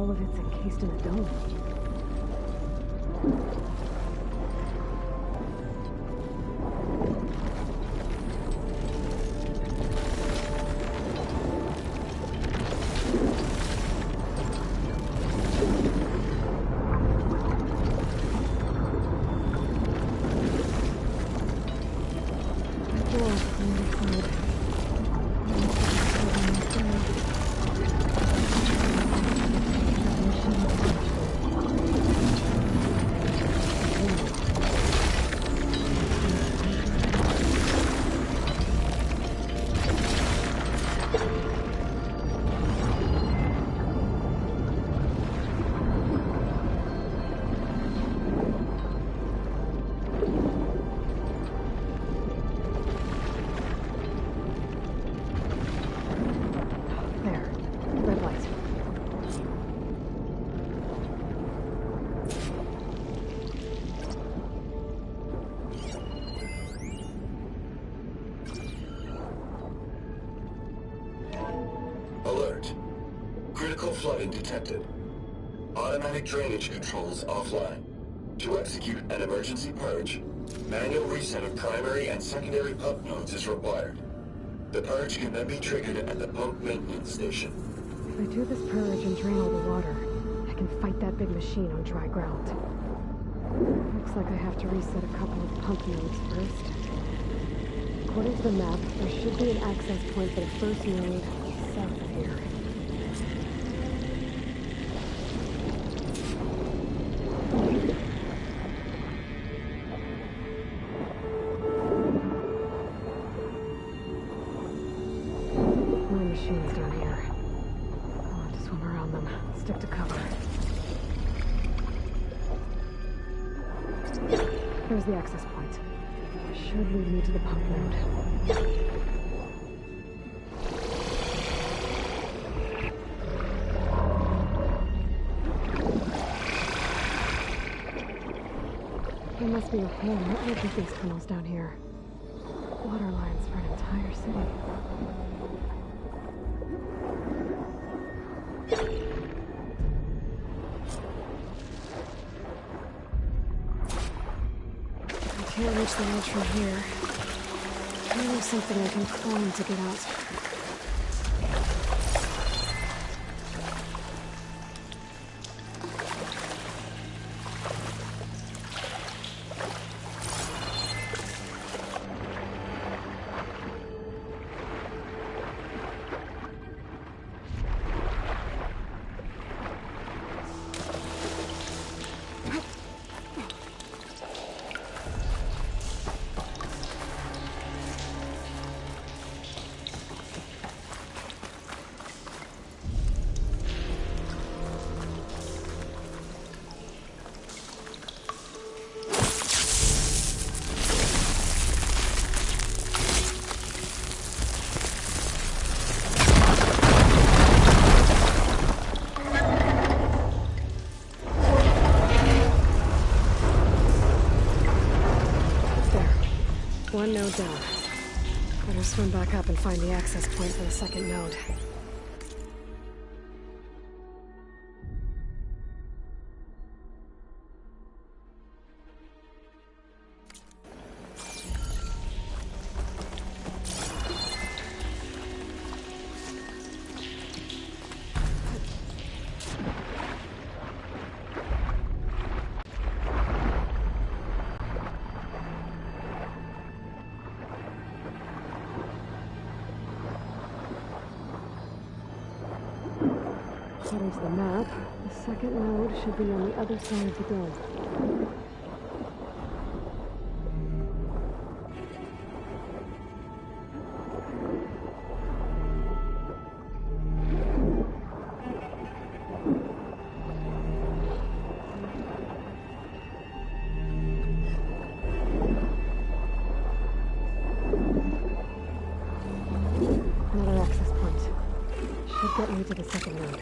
all of it's encased in a dome. Alert. Critical flooding detected. Automatic drainage controls offline. To execute an emergency purge, manual reset of primary and secondary pump nodes is required. The purge can then be triggered at the pump maintenance station. If I do this purge and drain all the water, I can fight that big machine on dry ground. Looks like I have to reset a couple of pump nodes first. According to the map, there should be an access point for the first node south of here. More machines down here. I'll have to swim around them. Stick to cover. Here's the access point. Should lead me to the pump node. There must be a whole network of these tunnels down here. Water lines for an entire city. I can't reach the edge from here. Maybe something I can climb to get out. One node down. Better swim back up and find the access point for the second node. According to the map, the second node should be on the other side of the dome. Another access point. Should get me to the second node.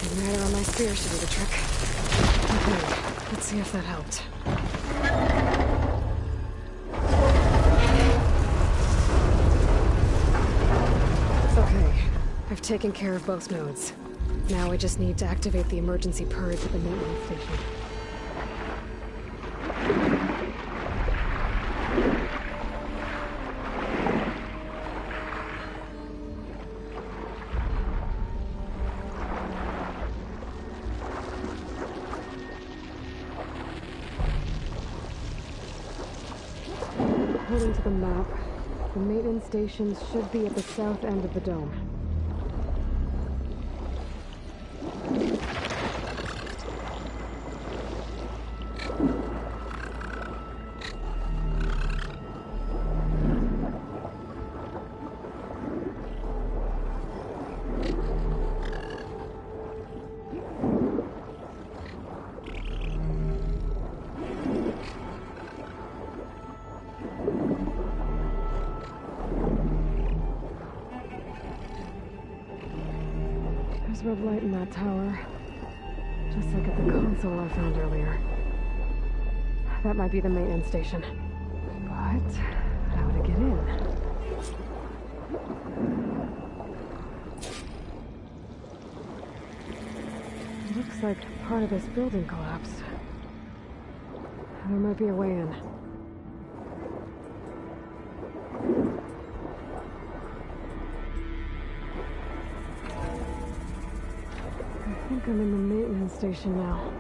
Igniter on my spear should do the trick. Okay, let's see if that helped. Okay, I've taken care of both nodes. Now I just need to activate the emergency purge at the maintenance station. According to the map, the maintenance stations should be at the south end of the dome. There's red light in that tower, just like at the console I found earlier. That might be the maintenance station. But how to get in? It looks like part of this building collapsed. There might be a way in. I think I'm in the maintenance station now.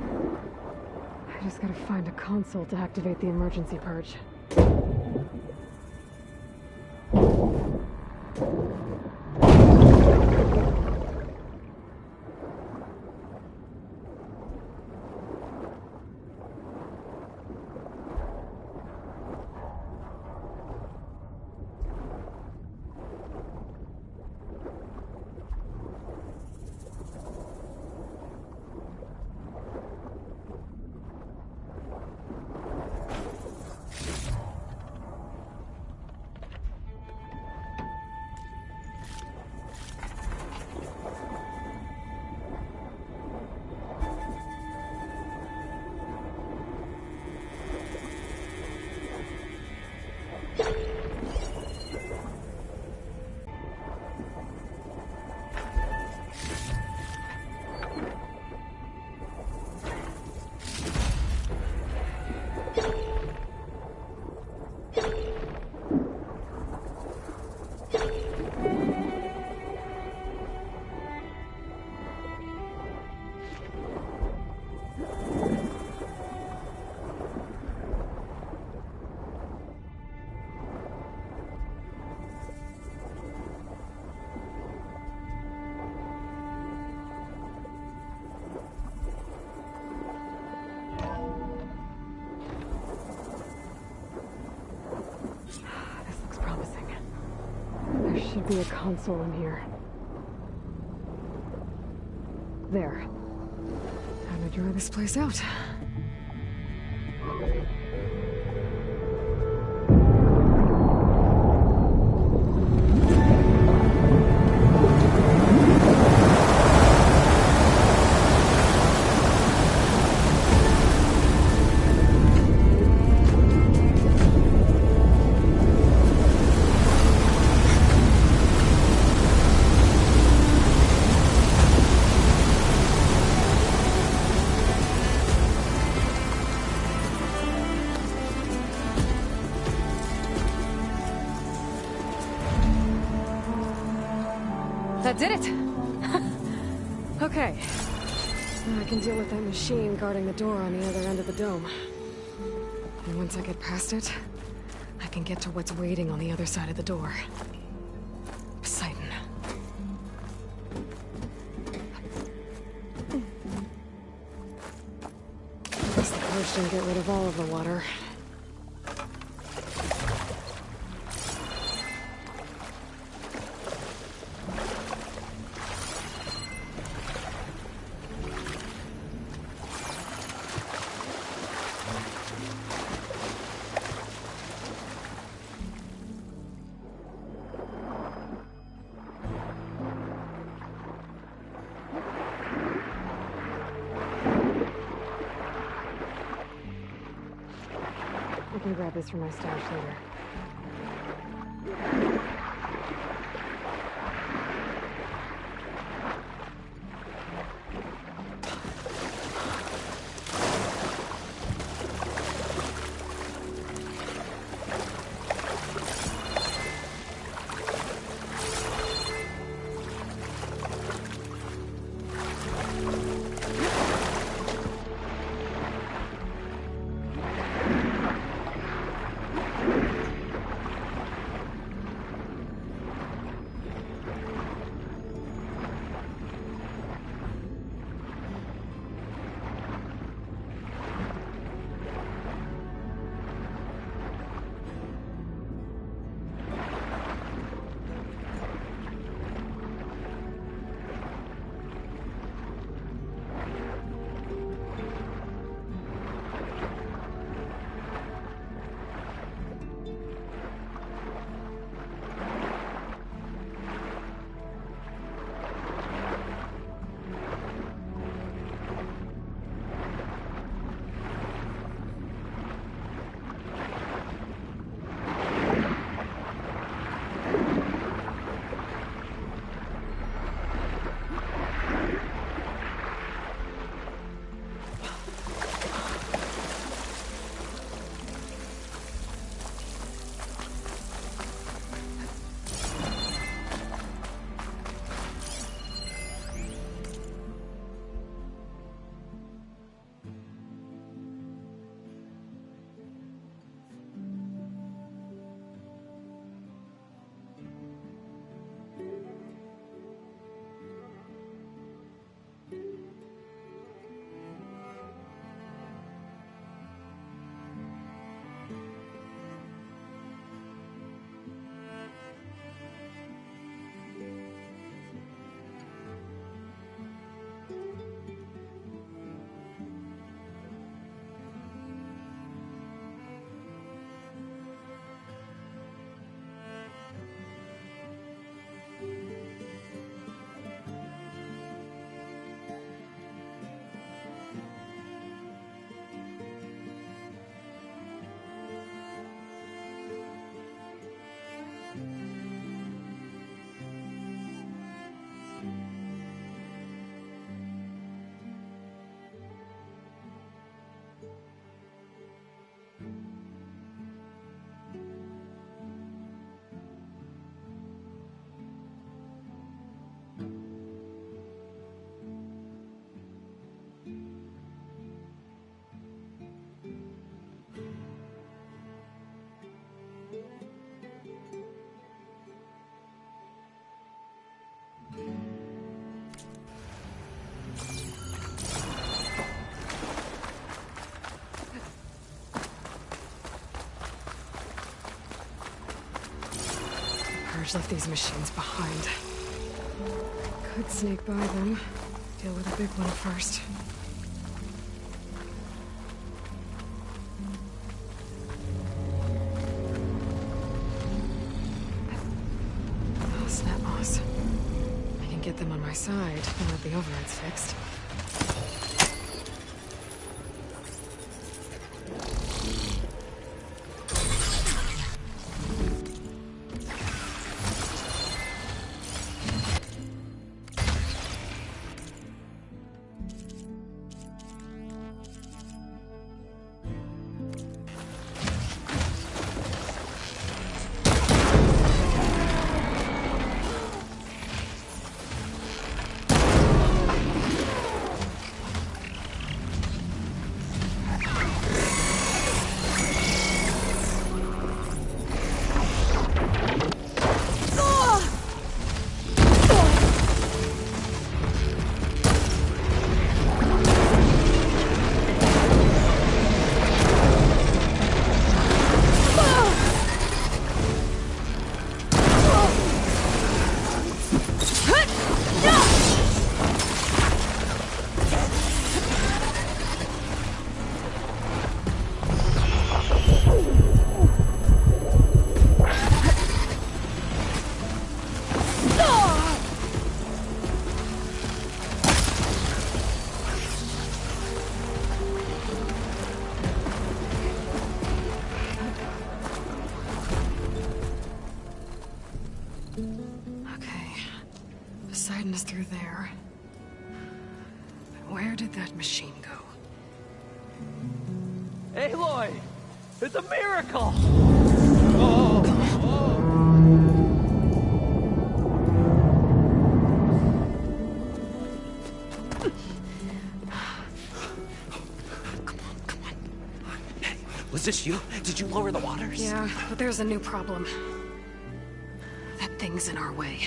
I just gotta find a console to activate the emergency purge. Should be a console in here. There. Time to draw this place out. That did it! Okay. Now I can deal with that machine guarding the door on the other end of the dome. And once I get past it, I can get to what's waiting on the other side of the door. Poseidon. Guess the purge didn't get rid of all of the water. can grab this for my stash later. Purge left these machines behind. Could sneak by them. Deal with the big one first. Oh, snap moss. I can get them on my side and let the overrides fixed. through there. But where did that machine go? Aloy! It's a miracle! Was this you? Did you lower the waters? Yeah, but there's a new problem. That thing's in our way.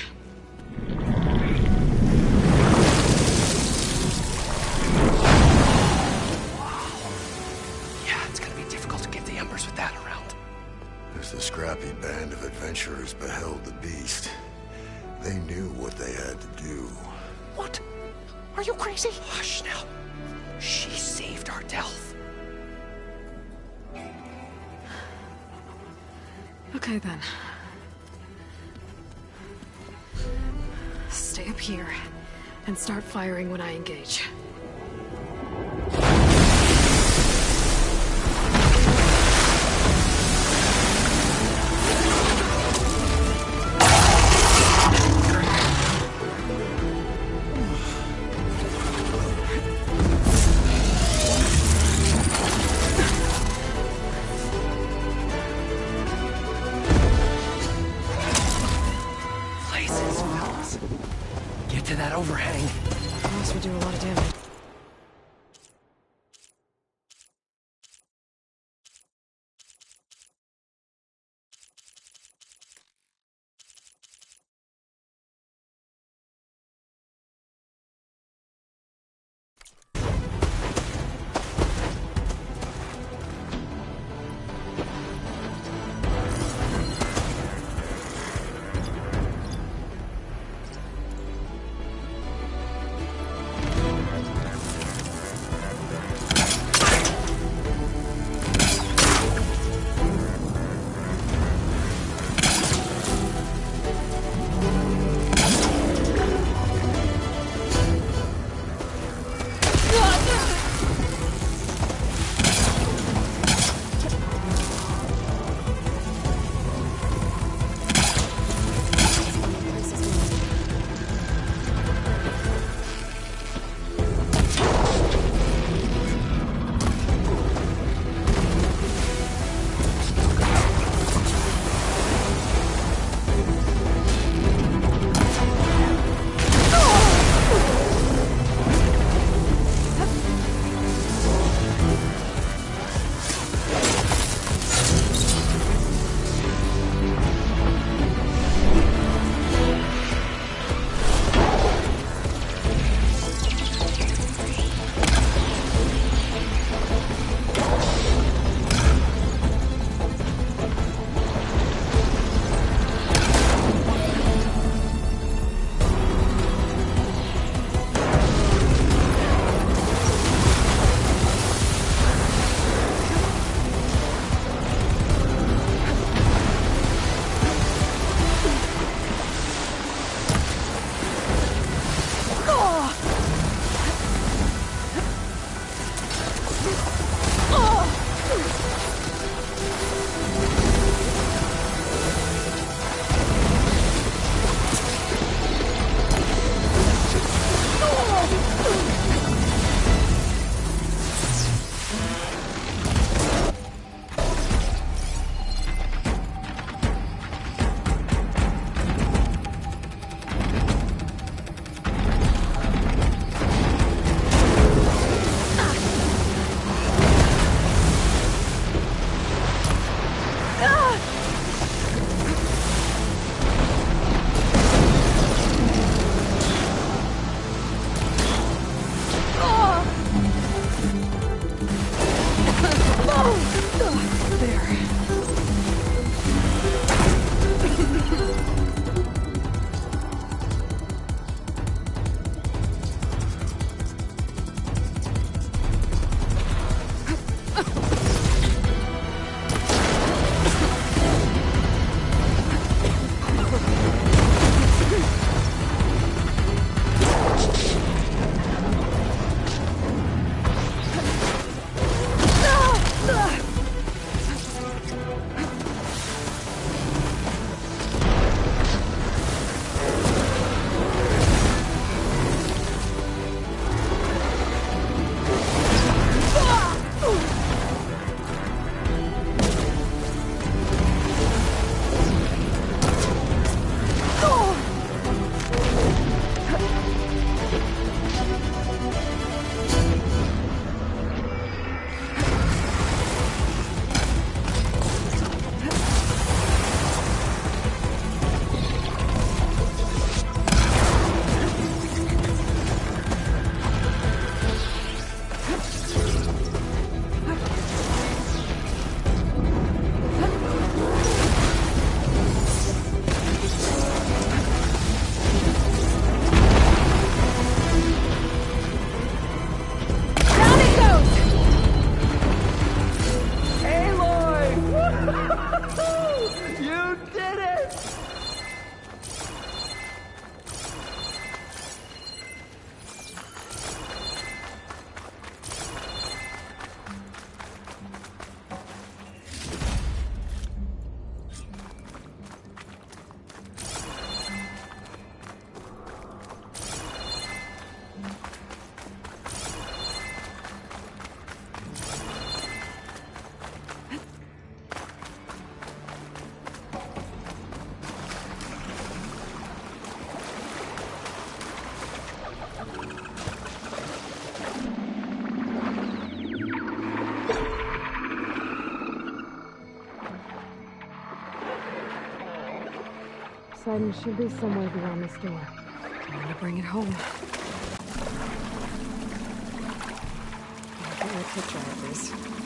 Yeah, it's gonna be difficult to get the Embers with that around. As the scrappy band of adventurers beheld the beast, they knew what they had to do. What? Are you crazy? Hush now. She saved our Delph. Okay then. Stay up here and start firing when I engage. Places, fellas. Get to that overhang. This would do a lot of damage. Poseidon should be somewhere beyond this door. I'm gonna bring it home. I'll get you a picture of this.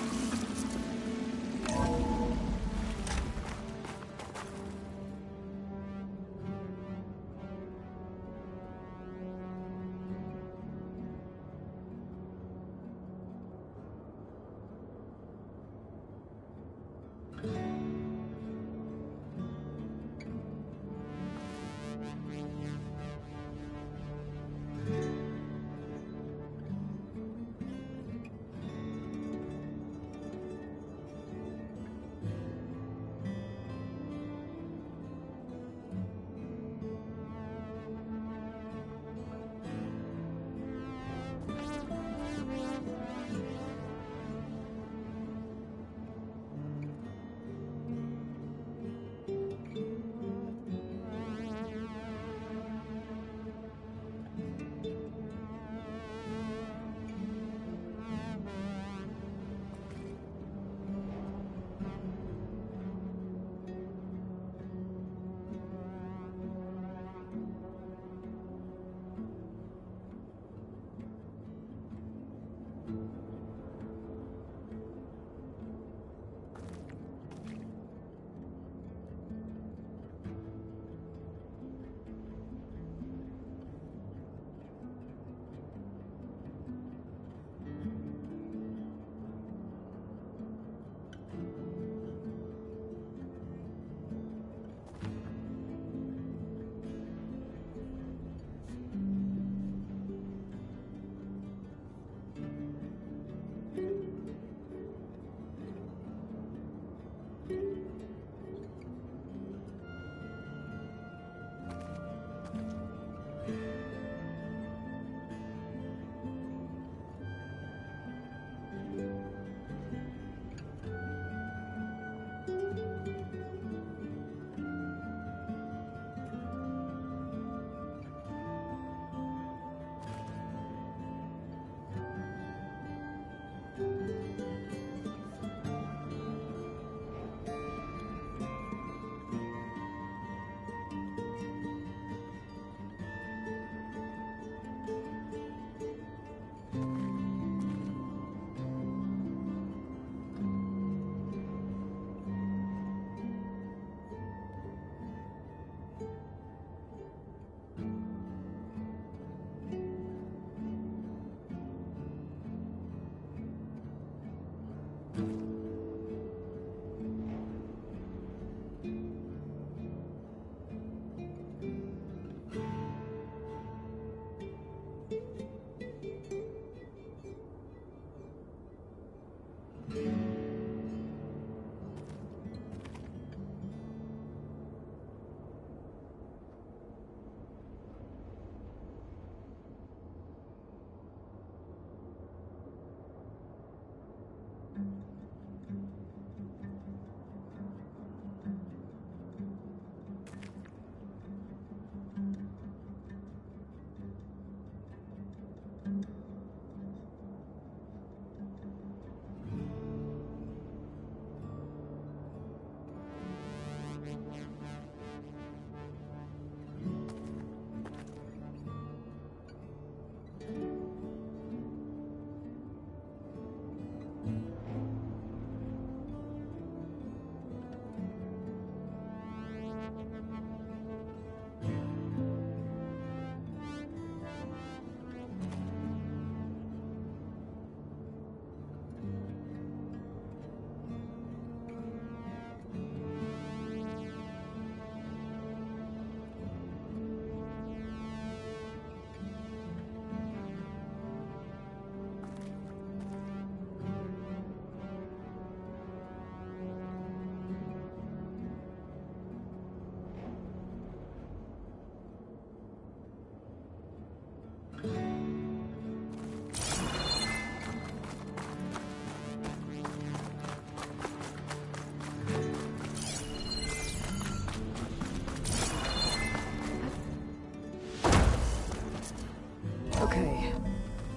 Okay.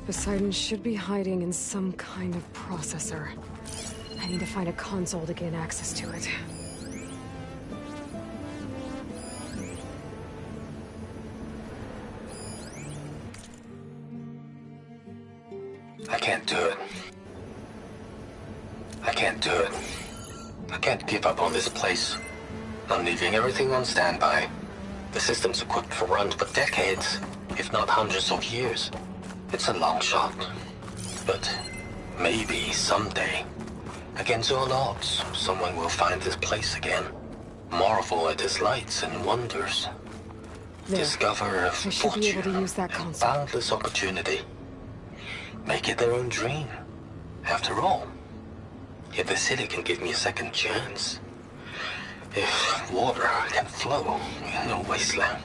Poseidon should be hiding in some kind of processor. I need to find a console to gain access to it. can't do it. I can't do it. I can't give up on this place. I'm leaving everything on standby. The system's equipped for runs for decades, if not hundreds of years. It's a long shot. But maybe someday, against all odds, someone will find this place again. Marvel at its lights and wonders. There. Discover a I should be able to fortune use that and console. boundless opportunity. Make it their own dream. After all, if the city can give me a second chance, if water can flow in a wasteland,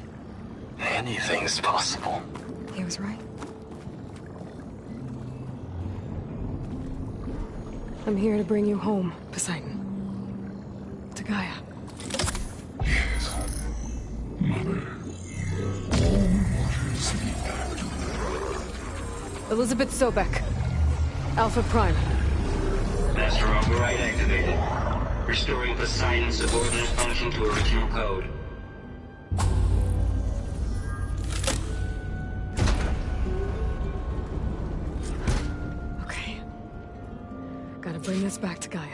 anything's possible. He was right. I'm here to bring you home, Poseidon. To Gaia. Elizabeth Sobek. Alpha Prime. Master override activated. Restoring Poseidon's subordinate function to original code. Okay. Gotta bring this back to Gaia.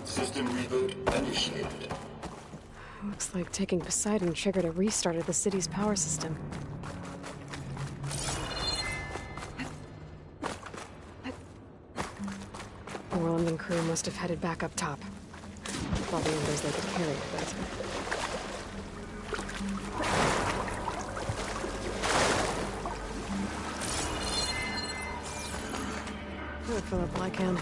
System reboot initiated. Looks like taking Poseidon triggered a restart of the city's power system. Orland and crew must have headed back up top. Probably others they could carry a bit. Good, Philip Lycan.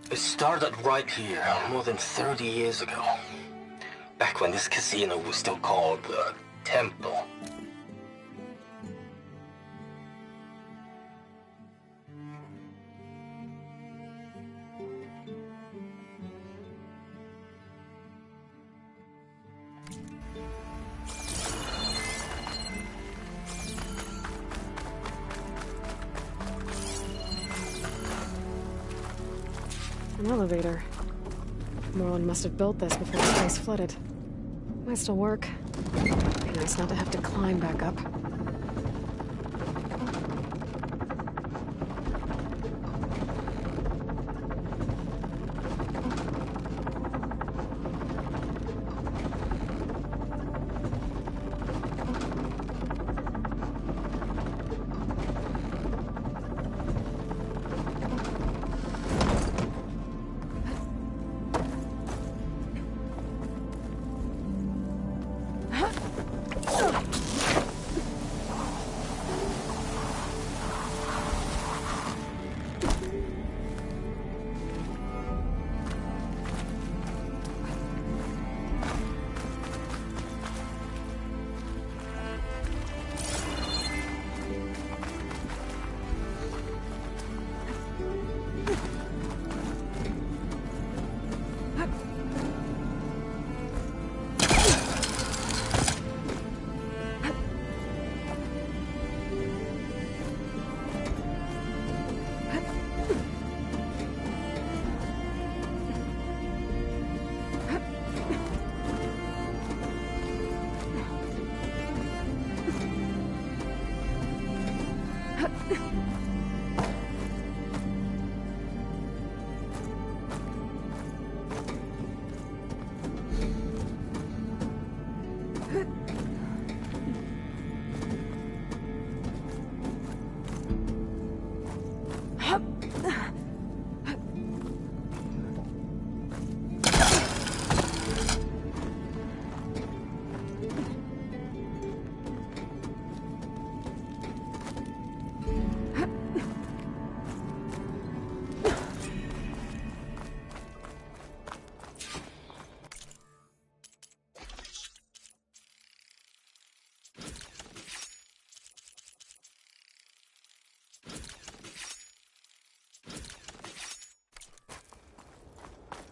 It started right here, more than 30 years ago. Back when this casino was still called the Temple. An elevator. Morlund must have built this before the place flooded. Might still work. Be nice not to have to climb back up.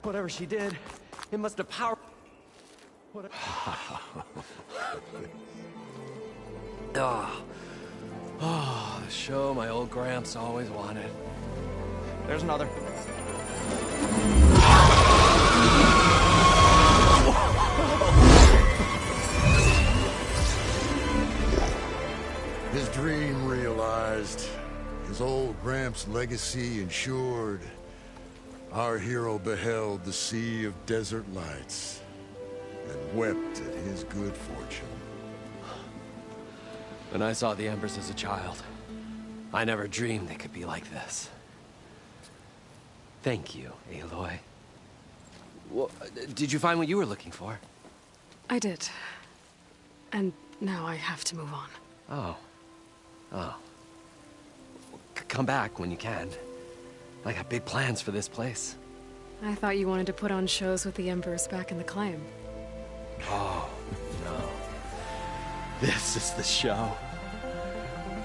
Whatever she did, it must have powered... What the show my old Gramps always wanted. There's another. His dream realized. His old Gramps' legacy ensured. Our hero beheld the sea of desert lights and wept at his good fortune. When I saw the Embers as a child, I never dreamed they could be like this. Thank you, Aloy. Well, did you find what you were looking for? I did. And now I have to move on. Oh. Oh. Come back when you can. I got big plans for this place. I thought you wanted to put on shows with the Embers back in the Claim. Oh, no. This is the show.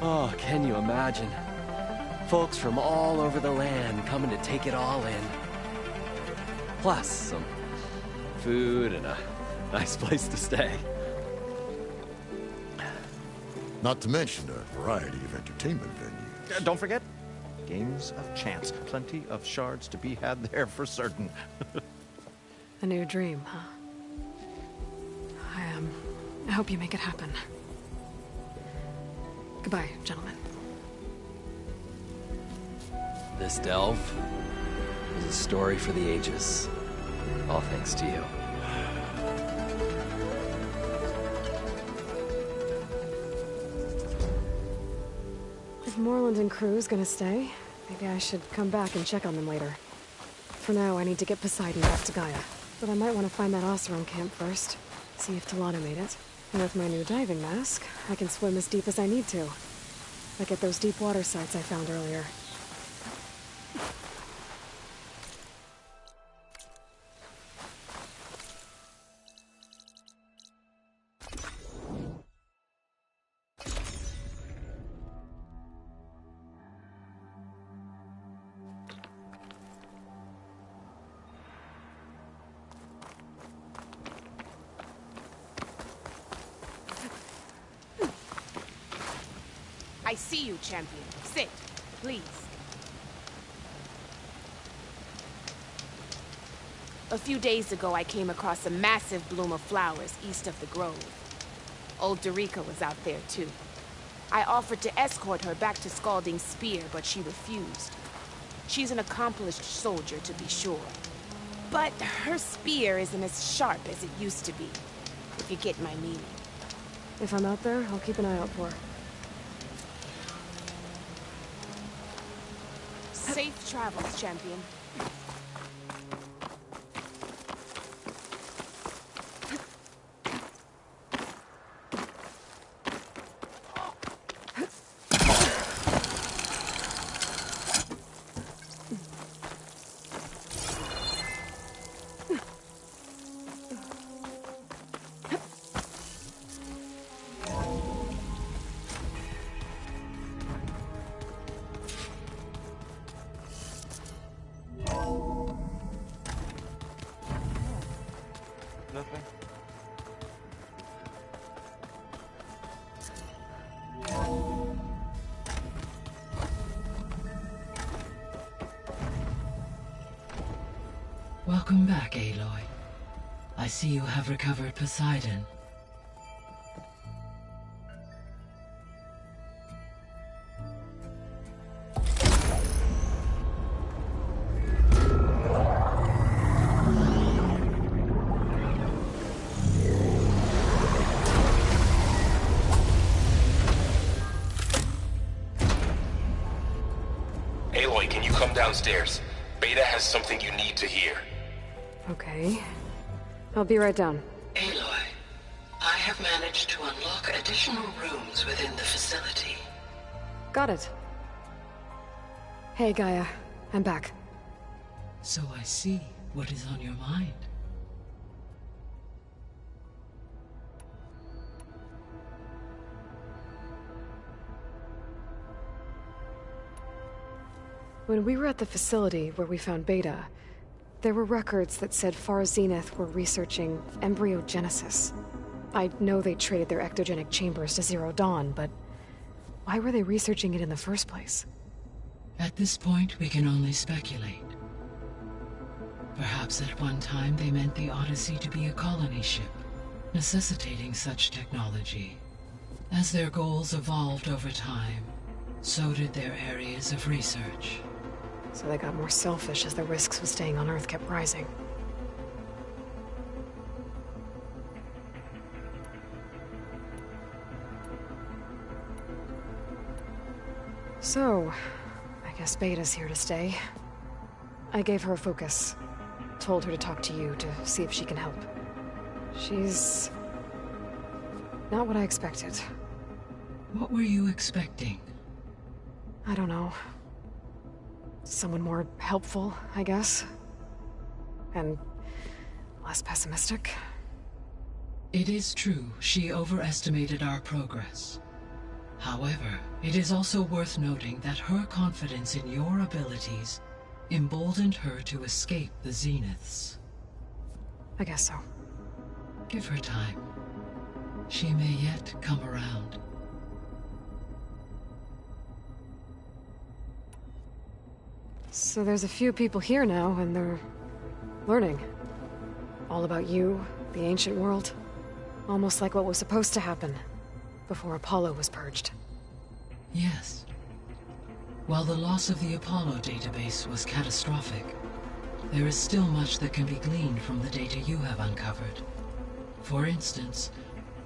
Oh, can you imagine? Folks from all over the land coming to take it all in. Plus, some food and a nice place to stay. Not to mention a variety of entertainment venues. Don't forget, games of chance. Plenty of shards to be had there for certain. A new dream, huh? I hope you make it happen. Goodbye, gentlemen. This delve is a story for the ages. All thanks to you. If Morlund and crew's gonna stay, maybe I should come back and check on them later. For now, I need to get Poseidon back to Gaia. But I might want to find that Oseram camp first. See if Talana made it. And with my new diving mask, I can swim as deep as I need to. Like at those deep water sites I found earlier. I see you, champion. Sit, please. A few days ago, I came across a massive bloom of flowers east of the grove. Old Dorica was out there, too. I offered to escort her back to Scalding's Spear, but she refused. She's an accomplished soldier, to be sure. But her spear isn't as sharp as it used to be, if you get my meaning. If I'm out there, I'll keep an eye out for her. Safe travels, champion. Nothing. Welcome back, Aloy. I see you have recovered Poseidon. Aloy, can you come downstairs? Beta has something you need to hear. Okay. I'll be right down. Aloy, I have managed to unlock additional rooms within the facility. Got it. Hey, Gaia. I'm back. So I see what is on your mind. When we were at the facility where we found Beta, there were records that said Far Zenith were researching embryogenesis. I know they traded their ectogenic chambers to Zero Dawn, but why were they researching it in the first place? At this point, we can only speculate. Perhaps at one time they meant the Odyssey to be a colony ship, necessitating such technology. As their goals evolved over time, so did their areas of research. So they got more selfish as the risks of staying on Earth kept rising. So, I guess Beta's here to stay. I gave her a focus. Told her to talk to you to see if she can help. She's not what I expected. What were you expecting? I don't know. Someone more helpful, I guess. And less pessimistic. It is true she overestimated our progress. However, it is also worth noting that her confidence in your abilities emboldened her to escape the Zeniths. I guess so. Give her time. She may yet come around. So there's a few people here now, and they're learning. All about you, the ancient world. Almost like what was supposed to happen before Apollo was purged. Yes. While the loss of the Apollo database was catastrophic, there is still much that can be gleaned from the data you have uncovered. For instance,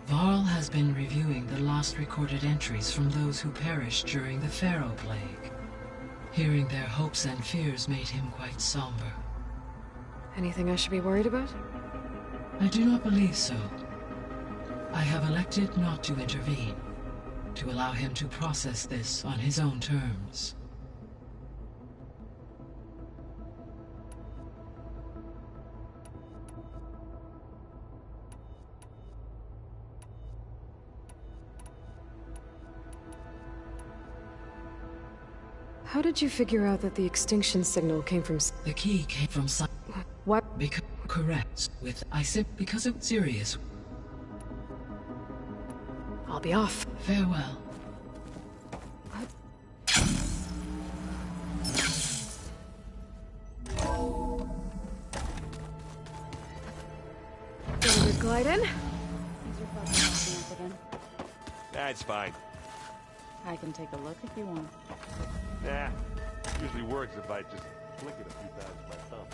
Varl has been reviewing the last recorded entries from those who perished during the Pharaoh Plague. Hearing their hopes and fears made him quite somber. Anything I should be worried about? I do not believe so. I have elected not to intervene, to allow him to process this on his own terms. How did you figure out that the extinction signal came from... The key came from What? Correct. Because it was serious. I'll be off. Farewell. for them? That's fine. I can take a look if you want. Nah, usually works if I just flick it a few times with my thumb.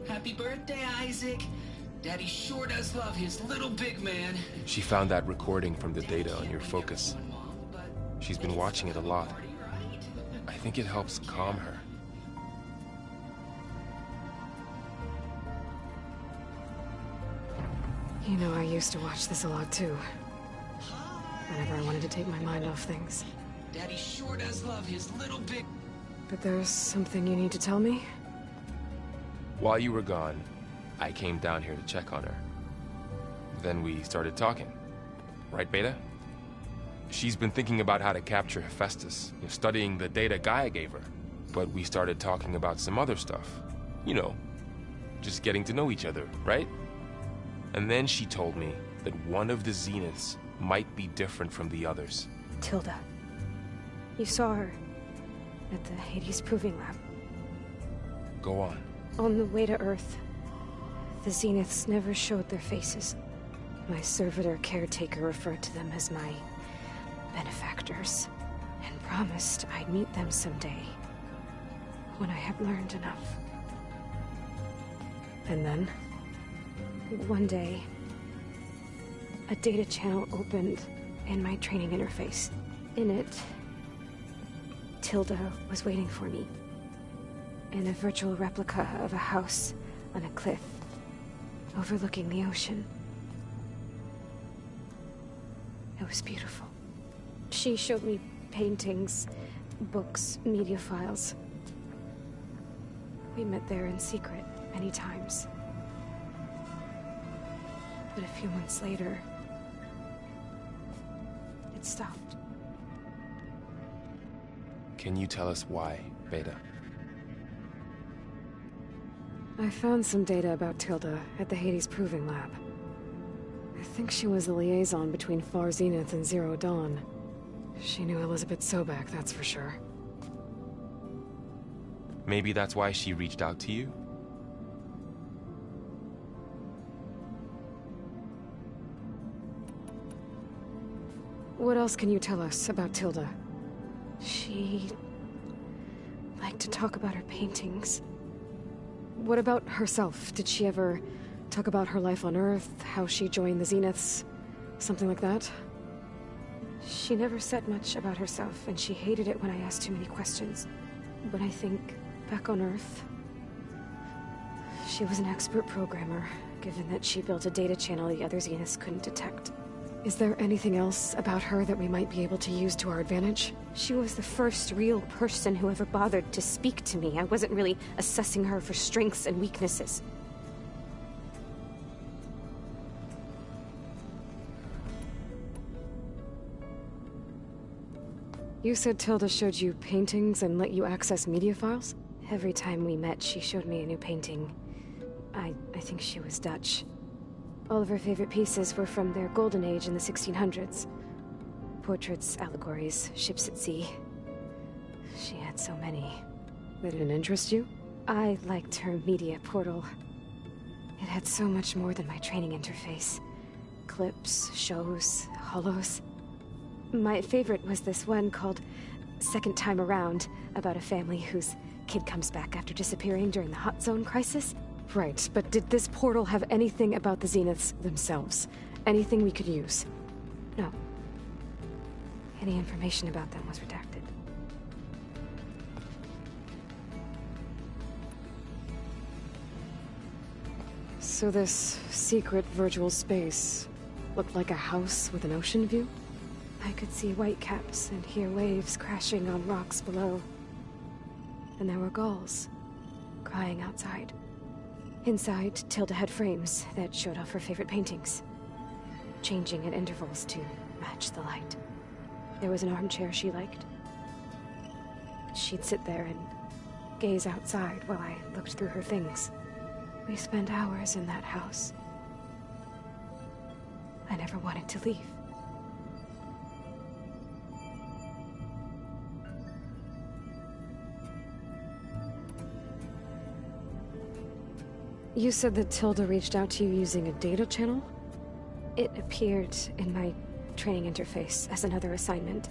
Happy birthday, Isaac. Daddy sure does love his little big man. She found that recording from the data on your focus. She's been watching it a lot. I think it helps calm her. You know, I used to watch this a lot too. Whenever I wanted to take my mind off things. Daddy sure does love his little big... But there's something you need to tell me? While you were gone, I came down here to check on her. Then we started talking. Right, Beta? She's been thinking about how to capture Hephaestus, studying the data Gaia gave her. But we started talking about some other stuff. You know, just getting to know each other, right? And then she told me that one of the Zeniths might be different from the others. Tilda. You saw her at the Hades Proving Lab. Go on. On the way to Earth, the Zeniths never showed their faces. My servitor caretaker referred to them as my benefactors, and promised I'd meet them someday, when I had learned enough. And then, one day, a data channel opened in my training interface. In it, Tilda was waiting for me. In a virtual replica of a house on a cliff overlooking the ocean. It was beautiful. She showed me paintings, books, media files. We met there in secret many times. But a few months later, it stopped. Can you tell us why, Beta? I found some data about Tilda at the Hades Proving Lab. I think she was the liaison between Far Zenith and Zero Dawn. She knew Elizabeth Sobek, that's for sure. Maybe that's why she reached out to you? What else can you tell us about Tilda? She liked to talk about her paintings. What about herself? Did she ever talk about her life on Earth, how she joined the Zeniths, something like that? She never said much about herself, and she hated it when I asked too many questions. But I think, back on Earth, she was an expert programmer, given that she built a data channel the other Zeniths couldn't detect. Is there anything else about her that we might be able to use to our advantage? She was the first real person who ever bothered to speak to me. I wasn't really assessing her for strengths and weaknesses. You said Tilda showed you paintings and let you access media files? Every time we met, she showed me a new painting. I think she was Dutch. All of her favorite pieces were from their golden age in the 1600s. Portraits, allegories, ships at sea. She had so many. They didn't interest you? I liked her media portal. It had so much more than my training interface. Clips, shows, holos. My favorite was this one called Second Time Around, about a family whose kid comes back after disappearing during the Hot Zone crisis. Right, but did this portal have anything about the Zeniths themselves? Anything we could use? No. Any information about them was redacted. So this secret virtual space looked like a house with an ocean view? I could see whitecaps and hear waves crashing on rocks below. And there were gulls crying outside. Inside, Tilda had frames that showed off her favorite paintings, changing at intervals to match the light. There was an armchair she liked. She'd sit there and gaze outside while I looked through her things. We spent hours in that house. I never wanted to leave. You said that Tilda reached out to you using a data channel? It appeared in my training interface as another assignment.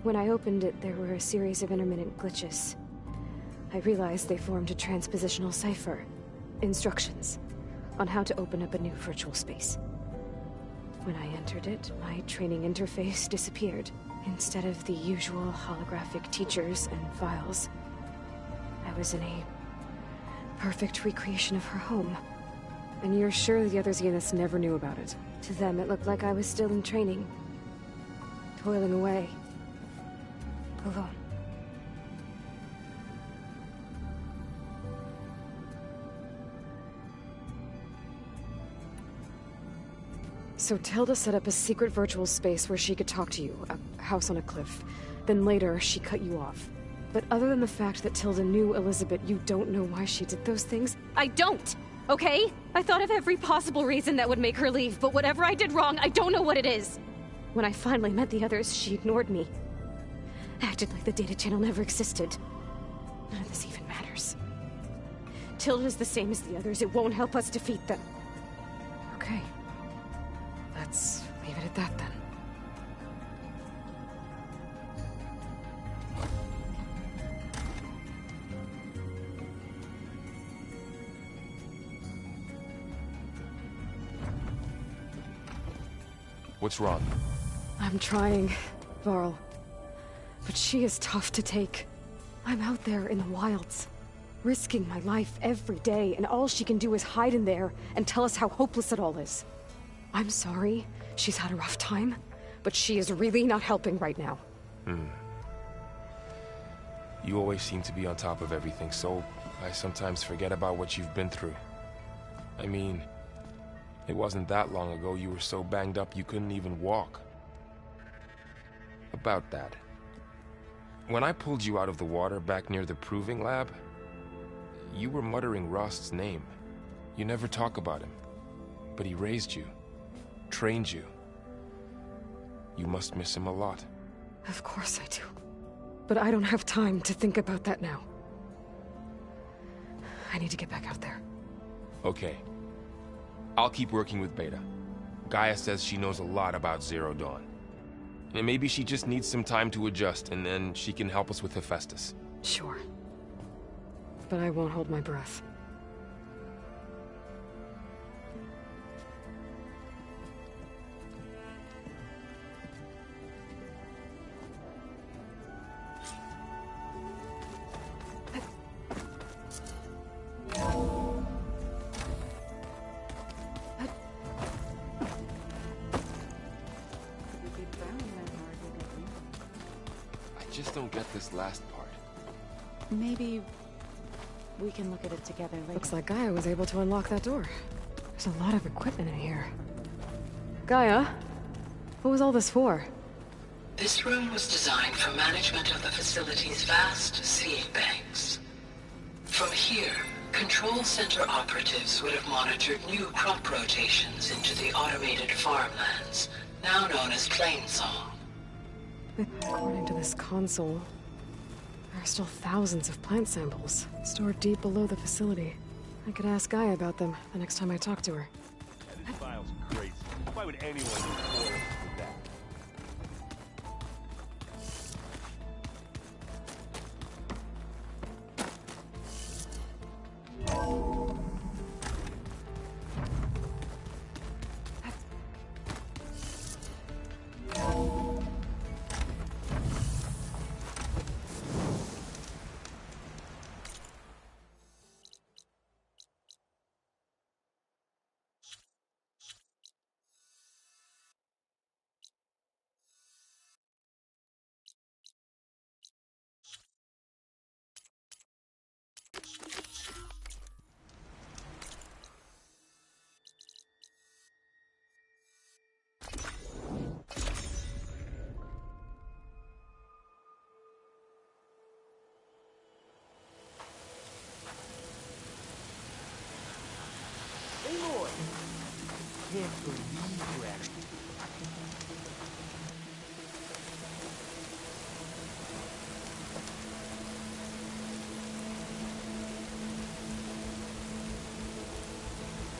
When I opened it, there were a series of intermittent glitches. I realized they formed a transpositional cipher. Instructions on how to open up a new virtual space. When I entered it, my training interface disappeared. Instead of the usual holographic teachers and files, I was in a perfect recreation of her home. And you're sure the other Zeniths never knew about it? To them, it looked like I was still in training. Toiling away. Alone. So Tilda set up a secret virtual space where she could talk to you, a house on a cliff. Then later, she cut you off. But other than the fact that Tilda knew Elizabeth, you don't know why she did those things? I don't! Okay? I thought of every possible reason that would make her leave, but whatever I did wrong, I don't know what it is. When I finally met the others, she ignored me. Acted like the data channel never existed. None of this even matters. Tilda's the same as the others. It won't help us defeat them. Okay. Let's leave it at that then. What's wrong? I'm trying, Varl. But she is tough to take. I'm out there in the wilds, risking my life every day, and all she can do is hide in there and tell us how hopeless it all is. I'm sorry, she's had a rough time, but she is really not helping right now. You always seem to be on top of everything, so I sometimes forget about what you've been through. I mean, it wasn't that long ago you were so banged up you couldn't even walk. About that. When I pulled you out of the water back near the proving lab, you were muttering Rost's name. You never talk about him. But he raised you, trained you. You must miss him a lot. Of course I do. But I don't have time to think about that now. I need to get back out there. Okay. I'll keep working with Beta. Gaia says she knows a lot about Zero Dawn. And maybe she just needs some time to adjust, and then she can help us with Hephaestus. Sure. But I won't hold my breath. I just don't get this last part. Maybe we can look at it together later. Looks like Gaia was able to unlock that door. There's a lot of equipment in here. Gaia, what was all this for? This room was designed for management of the facility's vast seed banks. From here, Control Center operatives would have monitored new crop rotations into the automated farmlands, now known as Plainsong. According to this console, there are still thousands of plant samples stored deep below the facility. I could ask Gaia about them the next time I talk to her. This file's crazy. Why would anyone use oil?